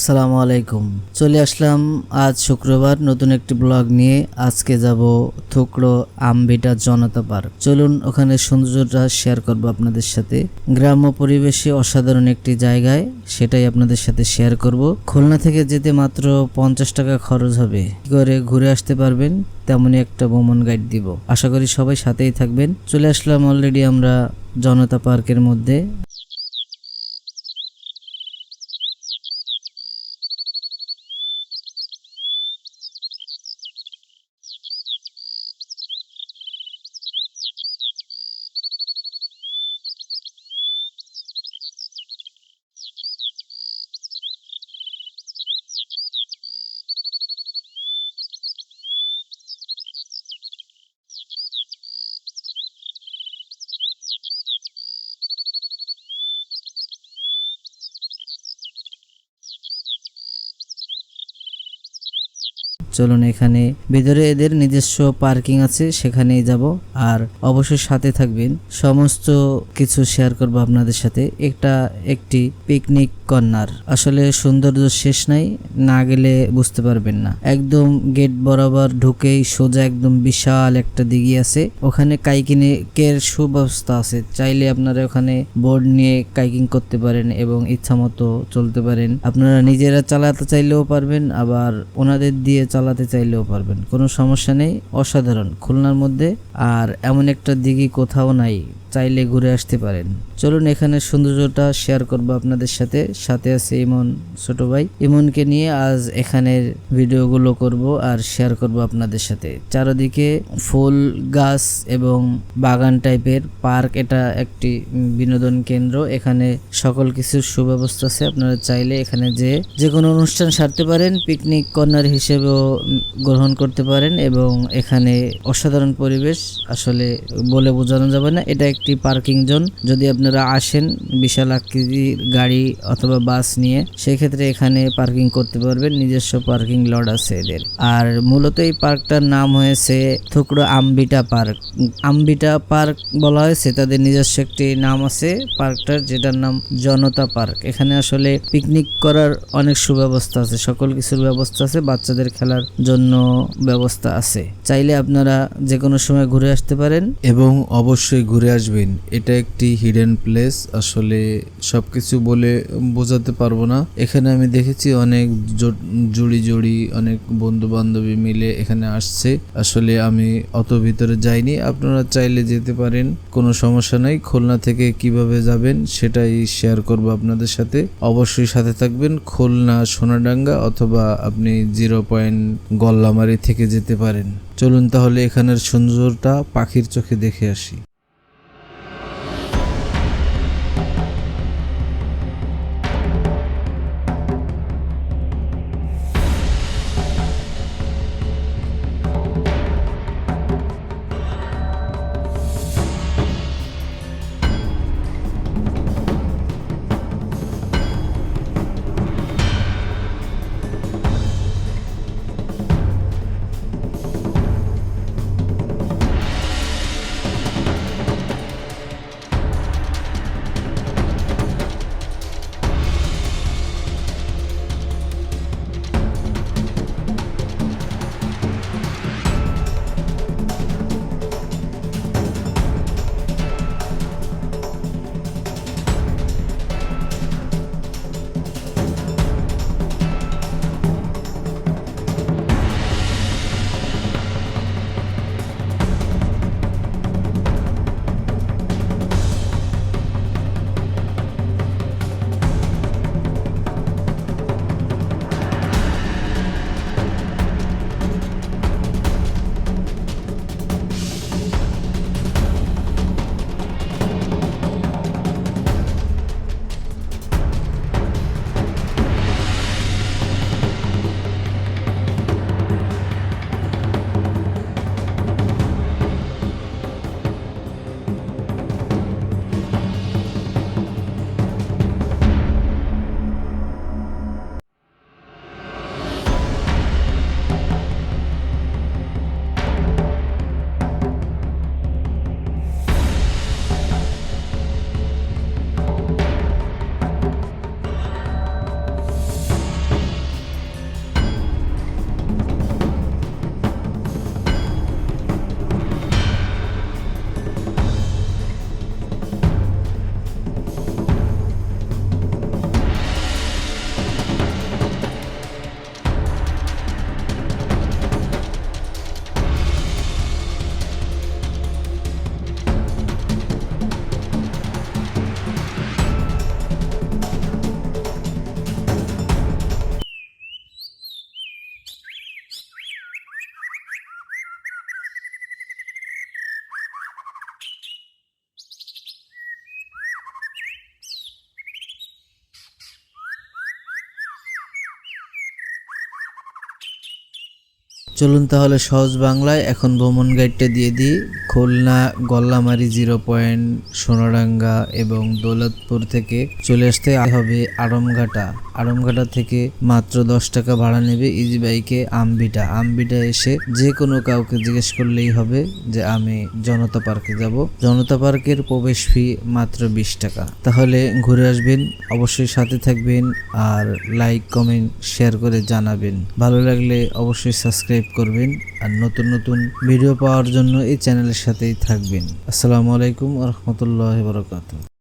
আসসালামু আলাইকুম, চলে আসলাম আজ শুক্রবার নতুন একটি ব্লগ নিয়ে। আজকে যাব থুকড়ো আমবিটা জনতা পার্ক। চলুন ওখানে সৌন্দর্যটা শেয়ার করব আপনাদের সাথে। গ্রাম্য পরিবেশে অসাধারণ একটি জায়গায়, সেটাই আপনাদের সাথে শেয়ার করব। খুলনা থেকে যেতে মাত্র 50 টাকা খরচ হবে। কি করে ঘুরে আসতে পারবেন তেমনই একটা ভ্রমণ গাইড দিব। আশা করি সবাই সাথেই থাকবেন। চলে আসলাম অলরেডি আমরা জনতা পার্কের মধ্যে। চলুন এখানে ভিতরে এদের নিজস্ব পার্কিং আছে, সেখানেই যাব। আর অবশ্যই সাথে থাকবেন, সমস্ত কিছু শেয়ার করব আপনাদের সাথে। একটি পিকনিক কর্নার, আসলে সৌন্দর্য শেষ নাই, না গেলে বুঝতে পারবেন না। একদম গেট বরাবর ঢুকেই সোজা একদম বিশাল একটা দিঘি আছে, ওখানে কাইকিংয়ের সুব্যবস্থা আছে। চাইলে আপনারা ওখানে বোর্ড নিয়ে কাইকিং করতে পারেন এবং ইচ্ছা মতো চলতে পারেন। আপনারা নিজেরা চালাতে চাইলেও পারবেন, আবার ওনাদের দিয়ে চালাতে চাইলেও পারবেন, কোনো সমস্যা নেই। অসাধারণ খুলনার মধ্যে, আর এমন একটা দিঘি কোথাও নাই, চাইলে ঘুরে আসতে পারেন। চলুন এখানে সৌন্দর্যটা শেয়ার করব আপনাদের সাথে। সাথে আছে ইমন, ছোট ভাই। ইমনকে নিয়ে আজ এখানের ভিডিওগুলো করব আর শেয়ার করব আপনাদের সাথে। চারিদিকে ফুল গাছ এবং বাগান টাইপের পার্ক। এটা একটি বিনোদন কেন্দ্র, এখানে সকল কিছুর সুব্যবস্থা আছে। আপনারা চাইলে এখানে যে কোনো অনুষ্ঠান সারতে পারেন, পিকনিক কর্নার হিসেবেও গ্রহণ করতে পারেন। এবং এখানে অসাধারণ পরিবেশ, আসলে বলে বোঝানো যাবে না। এটা একটি পার্কিং জোন। যদি আপনারা আসেন বিশাল আকৃতির গাড়ি অথবা বাস নিয়ে, সেক্ষেত্রে এখানে পার্কিং করতে পারবেন। নিজস্ব পার্কিং লট আছে এদের। আর মূলত এই পার্কটার নাম হয়েছে থুকড়ো আমবিটা পার্ক। আমবিটা পার্ক বলা হয়েছে, তাদের নিজস্ব একটি নাম আছে পার্কটার, যেটার নাম জনতা পার্ক। এখানে আসলে পিকনিক করার অনেক সুব্যবস্থা আছে, সকল কিছুর ব্যবস্থা আছে, বাচ্চাদের খেলার জন্য ব্যবস্থা আছে। চাইলে আপনারা যে কোনো সময় ঘুরে আসতে পারেন এবং অবশ্যই ঘুরে আসবেন। এটা একটি হিডেন প্লেস, আসলে সবকিছু বলে বোঝাতে পারবো না। এখানে আমি দেখেছি অনেক জুড়ি অনেক বন্ধু বান্ধবী মিলে এখানে আসছে। আসলে আমি অত ভিতরে যাইনি, আপনারা চাইলে যেতে পারেন, কোনো সমস্যা নাই। খুলনা থেকে কিভাবে যাবেন সেটাই শেয়ার করব আপনাদের সাথে। অবশ্যই সাথে থাকবেন। খুলনা সোনাডাঙ্গা অথবা আপনি 0 পয়েন্ট গল্লামারি থেকে যেতে পারেন। চলুন তাহলে এখানের সৌন্দর্যটা পাখির চোখে দেখে আসি। চলুন তাহলে সহজ বাংলায় এখন ভ্রমণ গাইডটা দিয়ে দিই। খুলনা গল্লামারি 0 পয়েন্ট, সোনাডাঙ্গা এবং দৌলতপুর থেকে চলে আসতে হবে আড়মঘাটা থেকে মাত্র 10 টাকা ভাড়া নেবে ইজি বাইকে আমবিটা এসে যে কোনো কাউকে জিজ্ঞেস করলেই হবে যে আমি জনতা পার্কে যাব। জনতা পার্কের প্রবেশ ফি মাত্র 20 টাকা। তাহলে ঘুরে আসবেন, অবশ্যই সাথে থাকবেন আর লাইক কমেন্ট শেয়ার করে জানাবেন। ভালো লাগলে অবশ্যই সাবস্ক্রাইব করবেন আর নতুন নতুন ভিডিও পাওয়ার জন্য এই চ্যানেলের সাথেই থাকবেন। আসসালামু আলাইকুম ওয়া রাহমাতুল্লাহি ওয়া বারাকাতুহু।